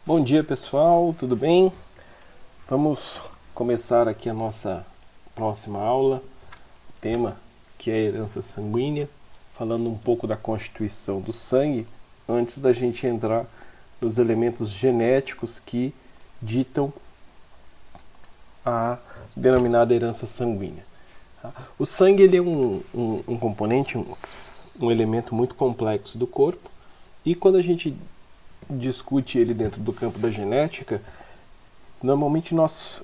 Bom dia pessoal, tudo bem? Vamos começar aqui a nossa próxima aula, tema que é a herança sanguínea, falando um pouco da constituição do sangue, antes da gente entrar nos elementos genéticos que ditam a denominada herança sanguínea. O sangue ele é um componente, um elemento muito complexo do corpo, e quando a gente discute ele dentro do campo da genética, normalmente nós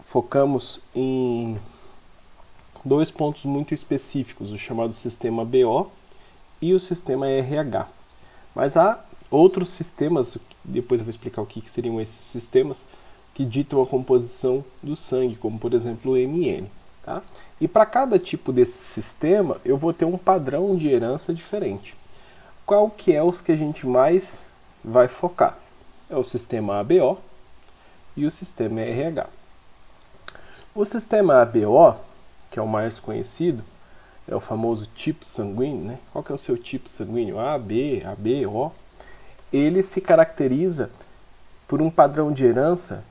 focamos em dois pontos muito específicos, o chamado sistema BO e o sistema RH. Mas há outros sistemas, depois eu vou explicar o que seriam esses sistemas, que ditam a composição do sangue, como por exemplo o MN. Tá? E para cada tipo desse sistema, eu vou ter um padrão de herança diferente. Qual que é os que a gente mais vai focar? É o sistema ABO e o sistema RH. O sistema ABO, que é o mais conhecido, é o famoso tipo sanguíneo, né? Qual que é o seu tipo sanguíneo? AB, ABO. Ele se caracteriza por um padrão de herança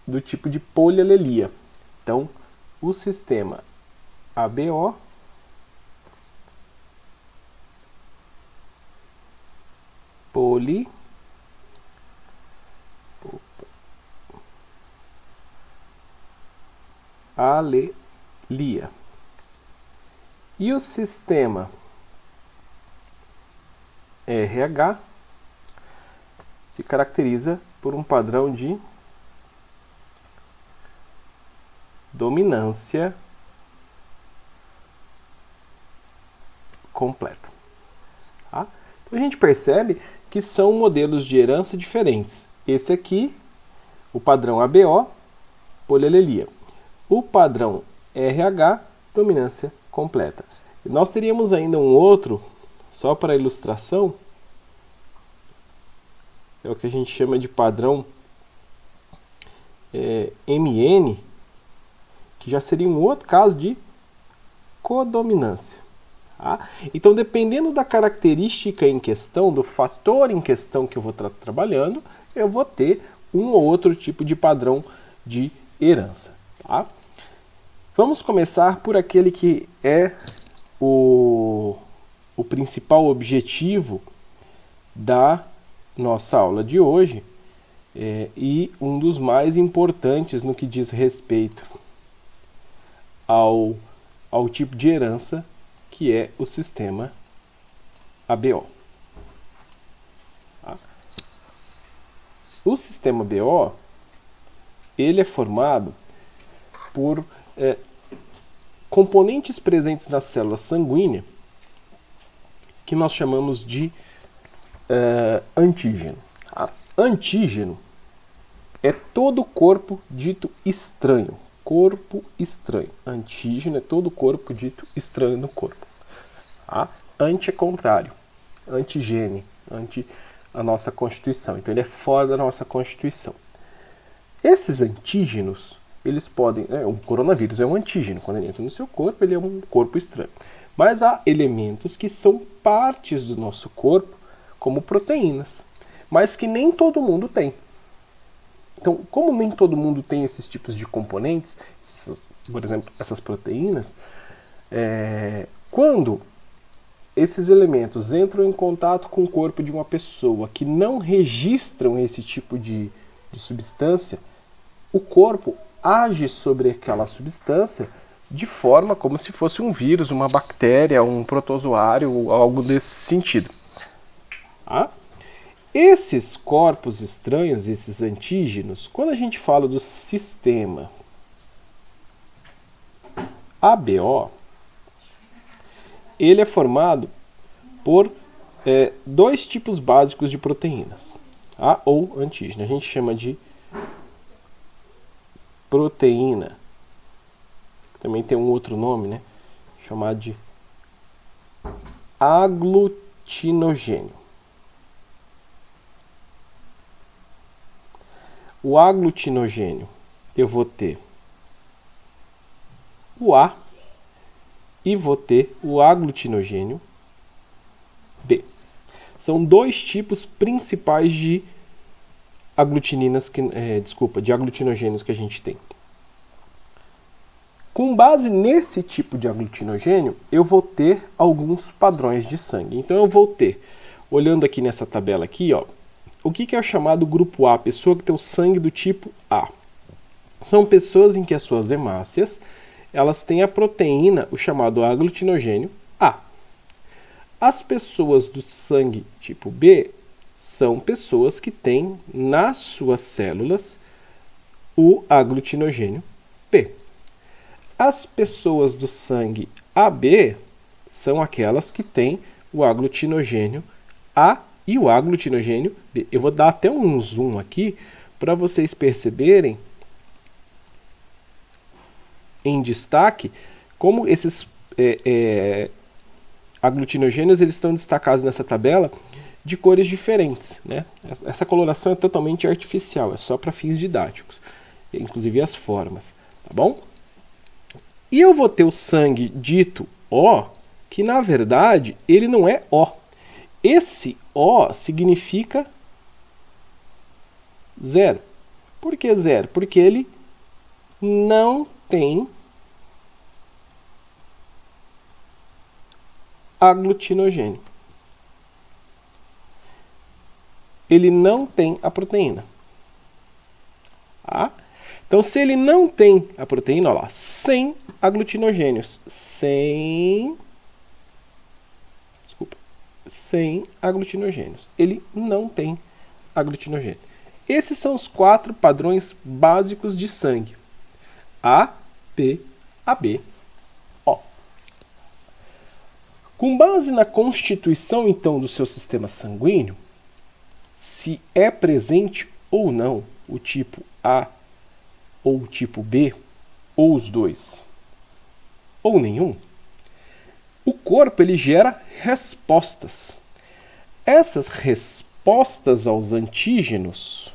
do tipo de polialelia. Então, o sistema ABO alelia. E o sistema RH se caracteriza por um padrão de dominância completa. Tá? Então a gente percebe que são modelos de herança diferentes. Esse aqui, o padrão ABO, polialelia. O padrão RH, dominância completa. E nós teríamos ainda um outro, só para ilustração, é o que a gente chama de padrão MN, que já seria um outro caso de codominância. Tá? Então, dependendo da característica em questão, do fator em questão que eu vou estar trabalhando, eu vou ter um ou outro tipo de padrão de herança. Tá? Vamos começar por aquele que é o principal objetivo da nossa aula de hoje e um dos mais importantes no que diz respeito ao tipo de herança, que é o sistema ABO. Tá? O sistema BO ele é formado por componentes presentes na célula sanguínea que nós chamamos de antígeno. Tá? Antígeno é todo corpo dito estranho. Corpo estranho. Antígeno é todo corpo dito estranho no corpo. Tá? Anti é contrário. Antigene. Anti a nossa constituição. Então ele é fora da nossa constituição. Esses antígenos, eles podem... o coronavírus é um antígeno. Quando ele entra no seu corpo, ele é um corpo estranho. Mas há elementos que são partes do nosso corpo, como proteínas, mas que nem todo mundo tem. Então, como nem todo mundo tem esses tipos de componentes, por exemplo, essas proteínas, quando esses elementos entram em contato com o corpo de uma pessoa que não registram esse tipo de substância, o corpo age sobre aquela substância de forma como se fosse um vírus, uma bactéria, um protozoário, algo desse sentido. Tá? Esses corpos estranhos, esses antígenos, quando a gente fala do sistema ABO, ele é formado por dois tipos básicos de proteínas, tá? Ou antígeno. A gente chama de proteína. Também tem um outro nome, né? Chamado de aglutinogênio. O aglutinogênio, eu vou ter o A e vou ter o aglutinogênio B. São dois tipos principais de aglutininas de aglutinogênios que a gente tem. Com base nesse tipo de aglutinogênio, eu vou ter alguns padrões de sangue. Então eu vou ter, olhando aqui nessa tabela aqui, ó, o que é o chamado grupo A, pessoa que tem o sangue do tipo A. São pessoas em que as suas hemácias, elas têm a proteína, o chamado aglutinogênio A. As pessoas do sangue tipo B são pessoas que têm nas suas células o aglutinogênio B. As pessoas do sangue AB são aquelas que têm o aglutinogênio A e o aglutinogênio B. Eu vou dar até um zoom aqui para vocês perceberem em destaque como esses aglutinogênios eles estão destacados nessa tabela de cores diferentes, né? Essa coloração é totalmente artificial, é só para fins didáticos, inclusive as formas, tá bom? E eu vou ter o sangue dito O, que na verdade ele não é O. Esse O significa zero. Por que zero? Porque ele não tem aglutinogênio. Ele não tem a proteína. Tá? Então, se ele não tem a proteína, olha lá, sem aglutinogênios, sem aglutinogênios. Ele não tem aglutinogênio. Esses são os 4 padrões básicos de sangue. A, B, AB, O. Com base na constituição, então, do seu sistema sanguíneo, se é presente ou não o tipo A ou o tipo B, ou os dois, ou nenhum, o corpo ele gera respostas. Essas respostas aos antígenos,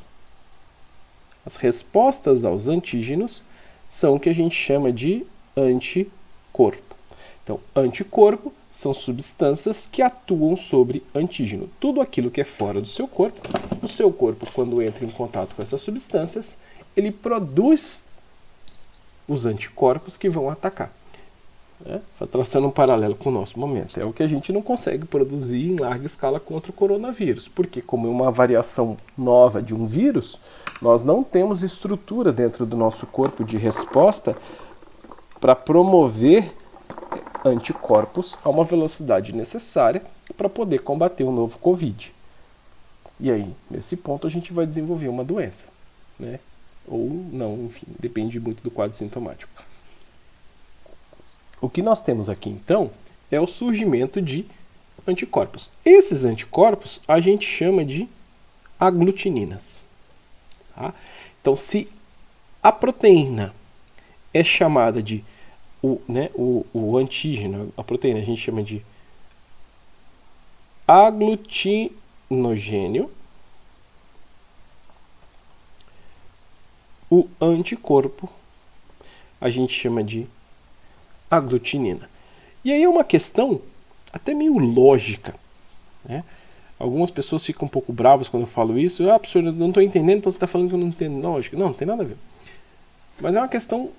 são o que a gente chama de anticorpo. Então, anticorpo são substâncias que atuam sobre antígeno. Tudo aquilo que é fora do seu corpo, o seu corpo, quando entra em contato com essas substâncias, ele produz os anticorpos que vão atacar. Traçando um paralelo com o nosso momento. É o que a gente não consegue produzir em larga escala contra o coronavírus, porque como é uma variação nova de um vírus, nós não temos estrutura dentro do nosso corpo de resposta para promover anticorpos a uma velocidade necessária para poder combater o novo Covid. E aí, nesse ponto, a gente vai desenvolver uma doença, né? Ou não, enfim, depende muito do quadro sintomático. O que nós temos aqui, então, é o surgimento de anticorpos. Esses anticorpos a gente chama de aglutininas. Tá? Então, se a proteína é chamada de o antígeno, a proteína a gente chama de aglutinogênio, o anticorpo a gente chama de aglutinina. E aí é uma questão até meio lógica, né? Algumas pessoas ficam um pouco bravas quando eu falo isso. Professor, eu não estou entendendo, então você está falando que eu não entendo lógica. Não, não tem nada a ver. Mas é uma questão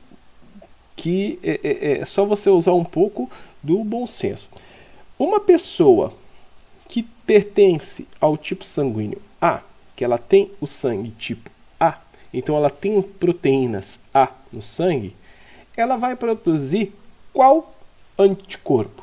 que é só você usar um pouco do bom senso. Uma pessoa que pertence ao tipo sanguíneo A, que ela tem o sangue tipo A, então ela tem proteínas A no sangue, ela vai produzir qual anticorpo?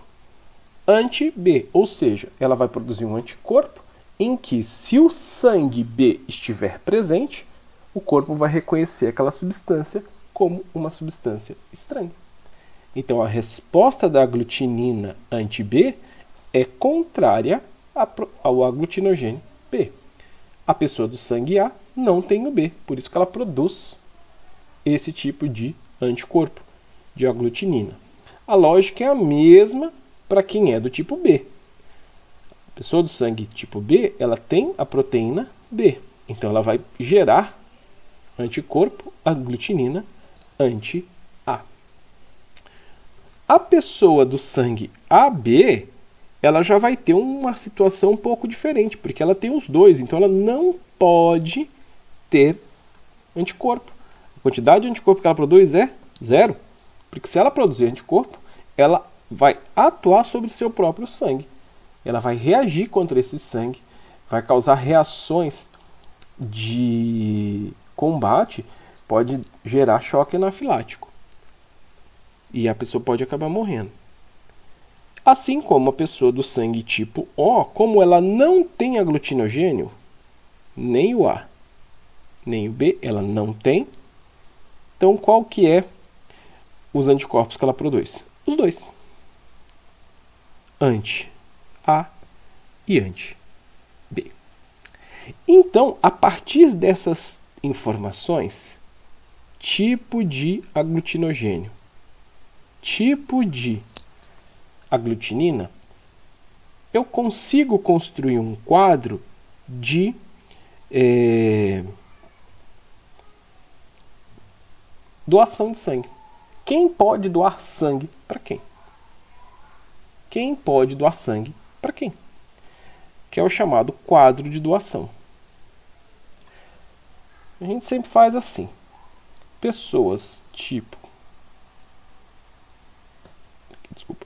Anti-B, ou seja, ela vai produzir um anticorpo em que, se o sangue B estiver presente, o corpo vai reconhecer aquela substância como uma substância estranha. Então, a resposta da aglutinina anti-B é contrária ao aglutinogênio B. A pessoa do sangue A não tem o B, por isso que ela produz esse tipo de anticorpo, de aglutinina. A lógica é a mesma para quem é do tipo B. A pessoa do sangue tipo B, ela tem a proteína B. Então, ela vai gerar anticorpo aglutinina anti-A. A pessoa do sangue AB, ela já vai ter uma situação um pouco diferente, porque ela tem os dois. Então, ela não pode ter anticorpo. A quantidade de anticorpo que ela produz é zero. Porque se ela produzir anticorpo, ela vai atuar sobre o seu próprio sangue. Ela vai reagir contra esse sangue, vai causar reações de combate, pode gerar choque anafilático. E a pessoa pode acabar morrendo. Assim como a pessoa do sangue tipo O, como ela não tem aglutinogênio, nem o A, nem o B, ela não tem. Então, qual que é os anticorpos que ela produz? Os dois. Anti-A e anti-B. Então, a partir dessas informações, tipo de aglutinogênio, tipo de aglutinina, eu consigo construir um quadro de doação de sangue. Quem pode doar sangue para quem? Quem pode doar sangue para quem? Que é o chamado quadro de doação. A gente sempre faz assim. Pessoas tipo... Desculpa.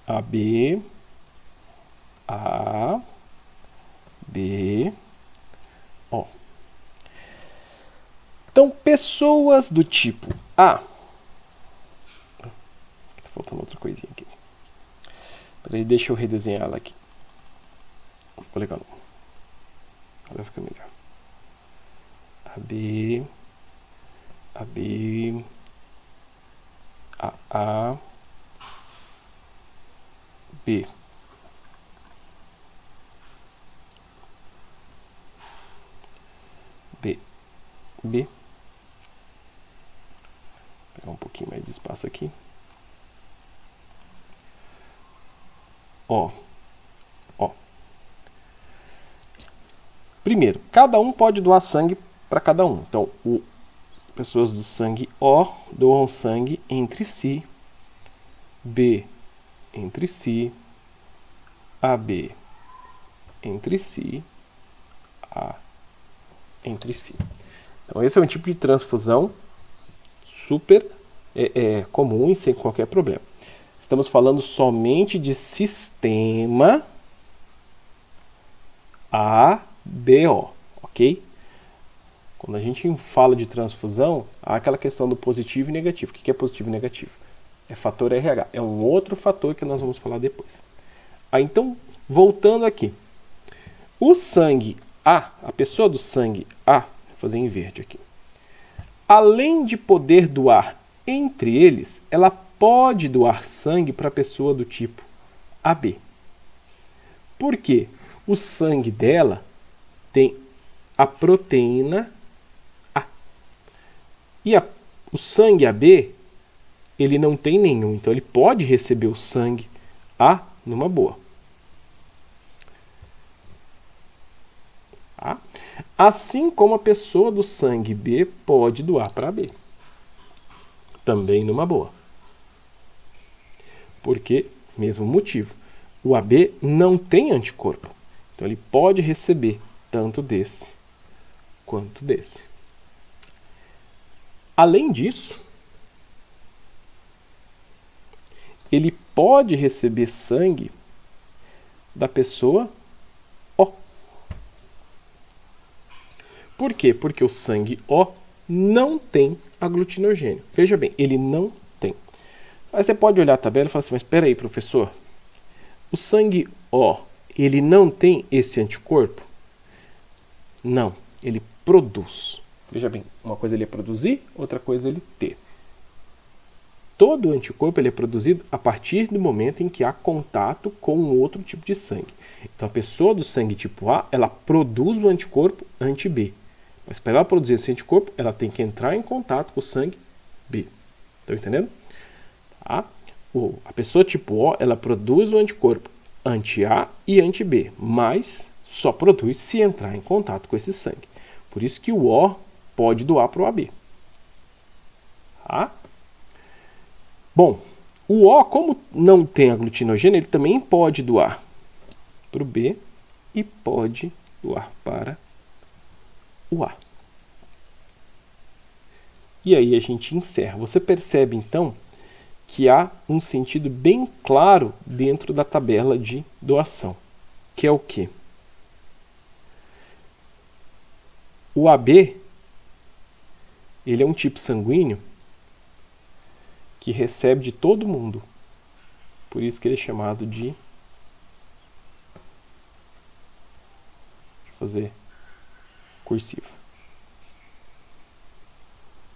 AB, A, B, O. Então, pessoas do tipo A. Tá faltando outra coisinha aqui. Peraí, deixa eu redesenhar ela aqui. Ficou legal. Agora fica melhor. AB, AB, A, B. B, B. Vou pegar um pouquinho mais de espaço aqui. Ó. Ó. Primeiro, cada um pode doar sangue para cada um. Então, as pessoas do sangue O doam sangue entre si. B entre si. AB entre si. A entre si. Então, esse é um tipo de transfusão super comum e sem qualquer problema. Estamos falando somente de sistema ABO, ok? Quando a gente fala de transfusão, há aquela questão do positivo e negativo. O que é positivo e negativo? É fator RH. É um outro fator que nós vamos falar depois. Então, voltando aqui. O sangue a pessoa do sangue A, vou fazer em verde aqui. Além de poder doar entre eles, ela pode doar sangue para a pessoa do tipo AB. Por quê? O sangue dela tem a proteína A. E o sangue AB, ele não tem nenhum, então ele pode receber o sangue A numa boa. Tá? Assim como a pessoa do sangue B pode doar para B. Também numa boa. Porque, mesmo motivo, o AB não tem anticorpo. Então ele pode receber tanto desse quanto desse. Além disso, ele pode receber sangue da pessoa O. Por quê? Porque o sangue O não tem aglutinogênio. Veja bem, ele não tem. Aí você pode olhar a tabela e falar assim, mas espera aí, professor. O sangue O, ele não tem esse anticorpo? Não, ele produz. Veja bem, uma coisa ele é produzir, outra coisa ele ter. Todo anticorpo ele é produzido a partir do momento em que há contato com um outro tipo de sangue. Então a pessoa do sangue tipo A, ela produz o anticorpo anti-B. Mas para ela produzir esse anticorpo, ela tem que entrar em contato com o sangue B. Estão entendendo? Tá? A pessoa tipo O, ela produz o anticorpo anti-A e anti-B, mas só produz se entrar em contato com esse sangue. Por isso que o O pode doar para o AB. Tá? Bom, o O, como não tem aglutinogênio, ele também pode doar para o B e pode do A para o A. E aí a gente encerra. Você percebe, então, que há um sentido bem claro dentro da tabela de doação, que é o quê? O AB, ele é um tipo sanguíneo que recebe de todo mundo. Por isso que ele é chamado de... Deixa eu fazer cursiva.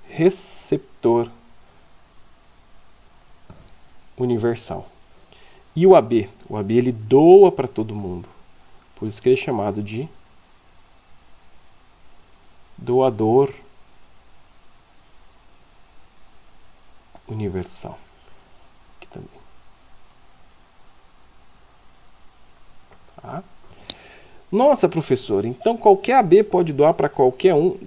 Receptor universal. E o AB? O AB ele doa para todo mundo. Por isso que ele é chamado de doador universal. Aqui também. Tá? Nossa, professor, então qualquer AB pode doar para qualquer um,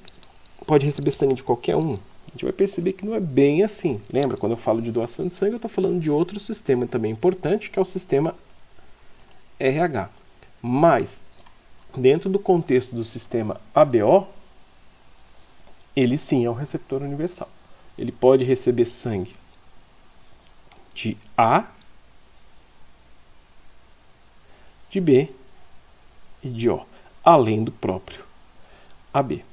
pode receber sangue de qualquer um? A gente vai perceber que não é bem assim. Lembra, quando eu falo de doação de sangue, eu estou falando de outro sistema também importante, que é o sistema RH. Mas, dentro do contexto do sistema ABO, ele sim é um receptor universal. Ele pode receber sangue de A, de B e de O, além do próprio AB.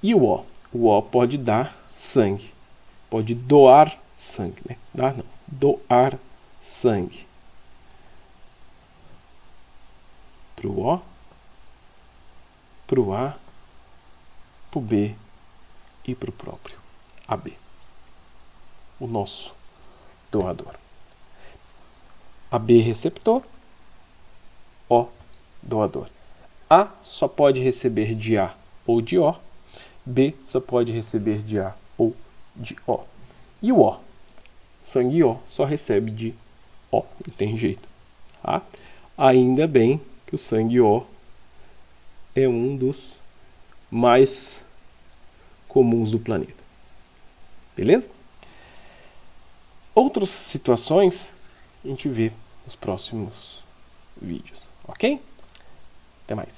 E o O? O O pode dar sangue, pode doar sangue, né? Dar não, doar sangue para o O, para o A, para o B e para o próprio AB, o nosso doador. AB receptor, O doador. A só pode receber de A ou de O, B só pode receber de A ou de O. E o O? Sangue O só recebe de O, não tem jeito. Tá? Ainda bem que o sangue O é um dos mais comuns do planeta. Beleza? Outras situações a gente vê nos próximos vídeos, ok? Até mais.